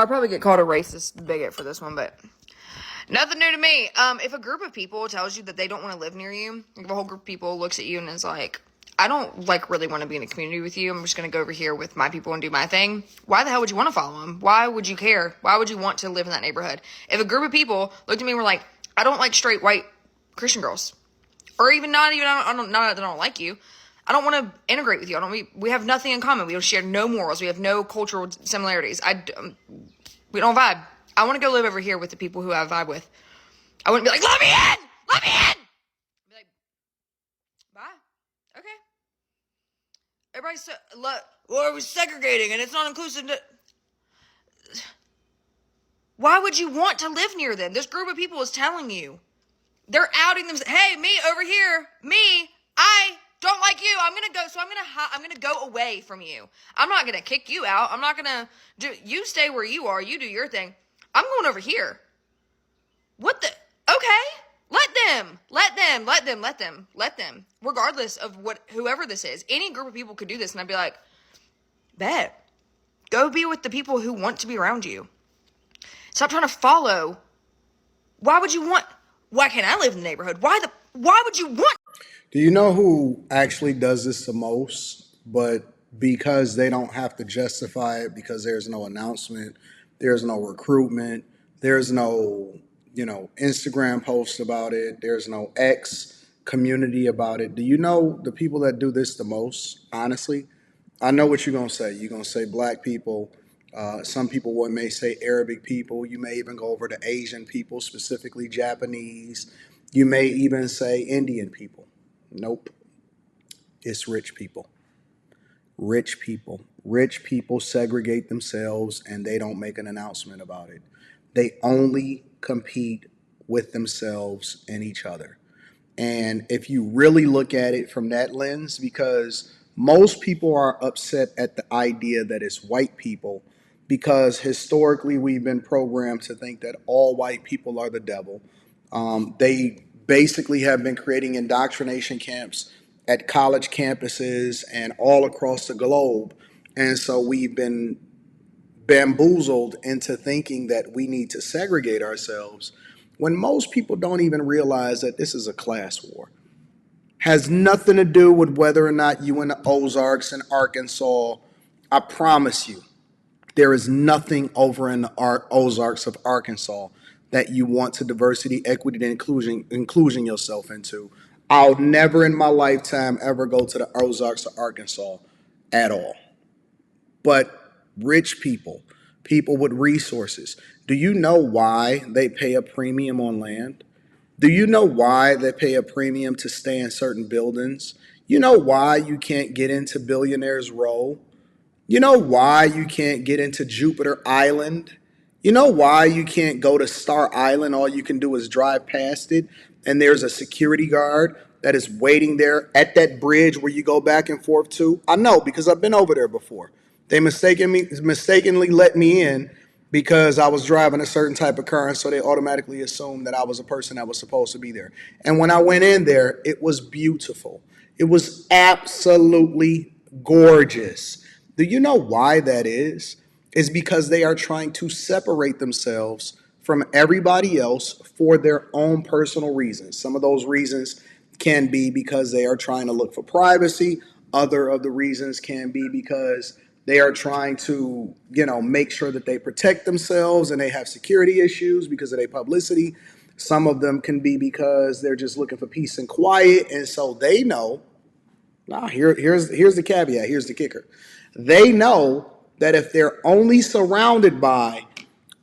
I'll probably get called a racist bigot for this one, but nothing new to me. If a group of people tells you that they don't want to live near you, if a whole group of people looks at you and is like, I don't really want to be in a community with you. I'm just going to go over here with my people and do my thing. Why the hell would you want to follow them? Why would you care? Why would you want to live in that neighborhood? If a group of people looked at me and were like, I don't like straight white Christian girls, or even not that I don't like you. I don't want to integrate with you. We have nothing in common. We don't share no morals. We have no cultural similarities. We don't vibe. I want to go live over here with the people who I vibe with. I wouldn't be like, let me in! Let me in! I'd be like, bye. Okay. Everybody's we're segregating and it's not inclusive. Why would you want to live near them? This group of people is telling you. They're outing them. Hey, me over here. Me. I don't like you. I'm gonna go away from you. I'm not gonna kick you out. I'm not gonna you stay where you are. You do your thing. I'm going over here. What the? Okay. Let them. Regardless of whoever this is. Any group of people could do this, and I'd be like, bet. Go be with the people who want to be around you. Stop trying to follow. Why can't I live in the neighborhood? Why would you want? Do you know who actually does this the most? But because they don't have to justify it, because there's no announcement, there's no recruitment, there's no, Instagram post about it, there's no X community about it. Do you know the people that do this the most? Honestly, I know what you're gonna say. You're gonna say black people. Some people may say Arabic people. You may even go over to Asian people, specifically Japanese. You may even say Indian people. Nope. It's rich people. Rich people. Rich people segregate themselves and they don't make an announcement about it. They only compete with themselves and each other. And if you really look at it from that lens, because most people are upset at the idea that it's white people, because historically we've been programmed to think that all white people are the devil. They basically have been creating indoctrination camps at college campuses and all across the globe. And so we've been bamboozled into thinking that we need to segregate ourselves when most people don't even realize that this is a class war. Has nothing to do with whether or not you in the Ozarks in Arkansas. I promise you, there is nothing over in the Ozarks of Arkansas that you want to diversity, equity, and inclusion yourself into. I'll never in my lifetime ever go to the Ozarks of Arkansas at all. But rich people, people with resources, do you know why they pay a premium on land? Do you know why they pay a premium to stay in certain buildings? You know why you can't get into Billionaires Row? You know why you can't get into Jupiter Island? You know why you can't go to Star Island? All you can do is drive past it, and there's a security guard that is waiting there at that bridge where you go back and forth to. I know because I've been over there before. They mistakenly let me in because I was driving a certain type of car, and so they automatically assumed that I was a person that was supposed to be there. And when I went in there, it was beautiful. It was absolutely gorgeous. Do you know why that is? It's because they are trying to separate themselves from everybody else for their own personal reasons. Some of those reasons can be because they are trying to look for privacy. Other of the reasons can be because they are trying to, make sure that they protect themselves and they have security issues because of their publicity. Some of them can be because they're just looking for peace and quiet. And so they know, now here's the caveat, here's the kicker. They know that if they're only surrounded by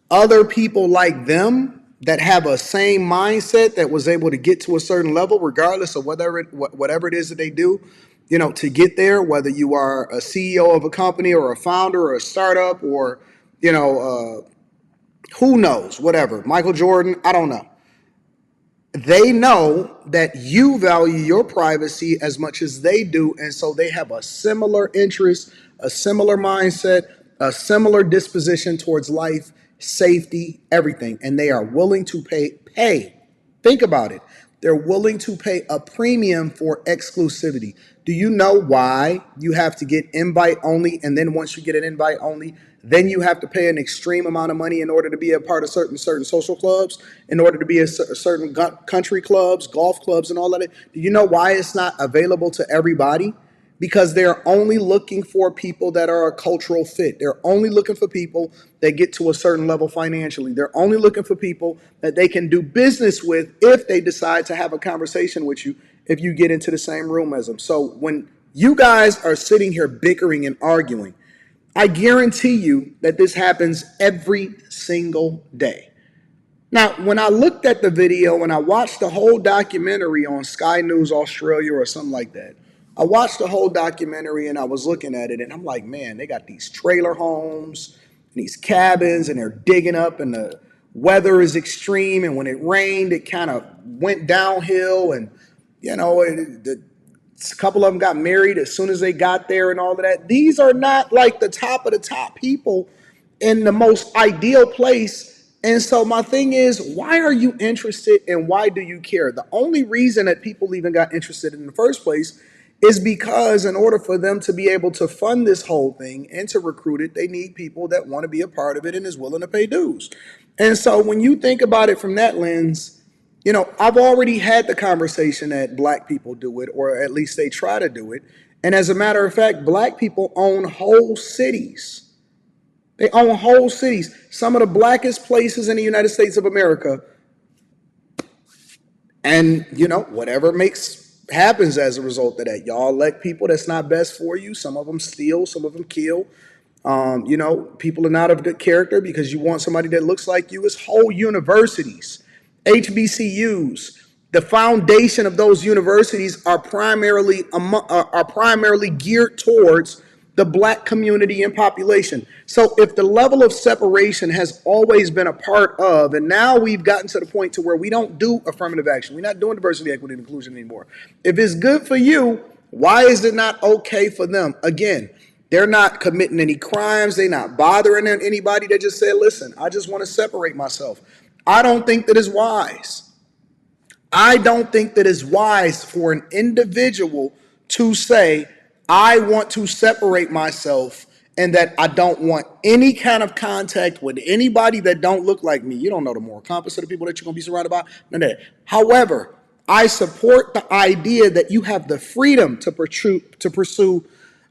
other people like them that have a same mindset that was able to get to a certain level, regardless of whatever it is that they do, to get there, whether you are a CEO of a company or a founder or a startup or, who knows, whatever, Michael Jordan, I don't know. They know that you value your privacy as much as they do, and so they have a similar interest, a similar mindset, a similar disposition towards life, safety, everything, and they are willing to pay. Think about it. They're willing to pay a premium for exclusivity. Do you know why you have to get invite only, and then once you get an invite only, then you have to pay an extreme amount of money in order to be a part of certain social clubs, in order to be a certain country clubs, golf clubs, and all of that. Do you know why it's not available to everybody? Because they're only looking for people that are a cultural fit. They're only looking for people that get to a certain level financially. They're only looking for people that they can do business with if they decide to have a conversation with you, if you get into the same room as them. So when you guys are sitting here bickering and arguing, I guarantee you that this happens every single day. Now, when I looked at the video and I watched the whole documentary on Sky News Australia or something like that, I watched the whole documentary and I was looking at it and I'm like, man, they got these trailer homes and these cabins and they're digging up and the weather is extreme. And when it rained, it kind of went downhill. And, a couple of them got married as soon as they got there and all of that. These are not like the top of the top people in the most ideal place. And so my thing is, why are you interested and why do you care? The only reason that people even got interested in the first place is because in order for them to be able to fund this whole thing and to recruit it, they need people that want to be a part of it and is willing to pay dues. And so when you think about it from that lens, I've already had the conversation that black people do it, or at least they try to do it. And as a matter of fact, black people own whole cities. They own whole cities. Some of the blackest places in the United States of America. And, whatever happens as a result of that. Y'all elect people that's not best for you. Some of them steal, some of them kill. People are not of good character because you want somebody that looks like you. It's whole universities, HBCUs. The foundation of those universities are primarily geared towards the black community and population. So if the level of separation has always been a part of, and now we've gotten to the point to where we don't do affirmative action, we're not doing diversity, equity, and inclusion anymore. If it's good for you, why is it not okay for them? Again, they're not committing any crimes. They're not bothering anybody. They just say, listen, I just want to separate myself. I don't think that is wise. I don't think that it's wise for an individual to say, I want to separate myself and that I don't want any kind of contact with anybody that don't look like me. You don't know the moral compass of the people that you're going to be surrounded by. None of that. However, I support the idea that you have the freedom to pursue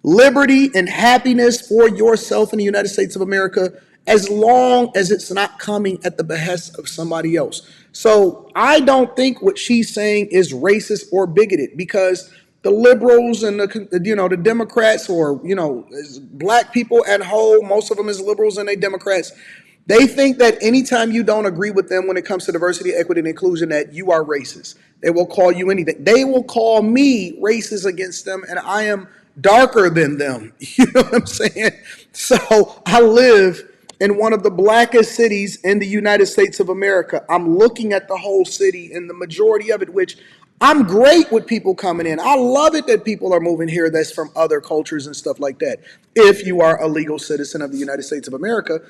liberty and happiness for yourself in the United States of America, as long as it's not coming at the behest of somebody else. So I don't think what she's saying is racist or bigoted, because the liberals and the Democrats, or black people at whole, most of them is liberals and they Democrats. They think that anytime you don't agree with them when it comes to diversity, equity, and inclusion, that you are racist. They will call you anything. They will call me racist against them, and I am darker than them. You know what I'm saying? So I live in one of the blackest cities in the United States of America. I'm looking at the whole city and the majority of it, which I'm great with people coming in. I love it that people are moving here that's from other cultures and stuff like that. If you are a legal citizen of the United States of America,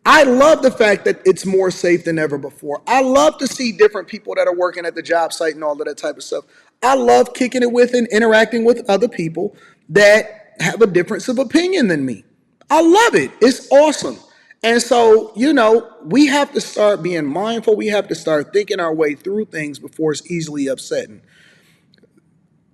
I love the fact that it's more safe than ever before. I love to see different people that are working at the job site and all of that type of stuff. I love kicking it with and interacting with other people that have a difference of opinion than me. I love it. It's awesome. And so, we have to start being mindful. We have to start thinking our way through things before it's easily upsetting.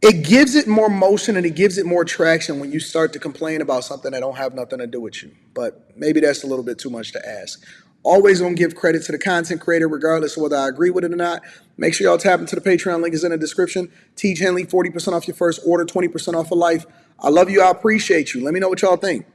It gives it more motion and it gives it more traction when you start to complain about something that don't have nothing to do with you. But maybe that's a little bit too much to ask. Always gonna give credit to the content creator, regardless of whether I agree with it or not. Make sure y'all tap into the Patreon link is in the description. Teach Henley, 40% off your first order, 20% off for life. I love you. I appreciate you. Let me know what y'all think.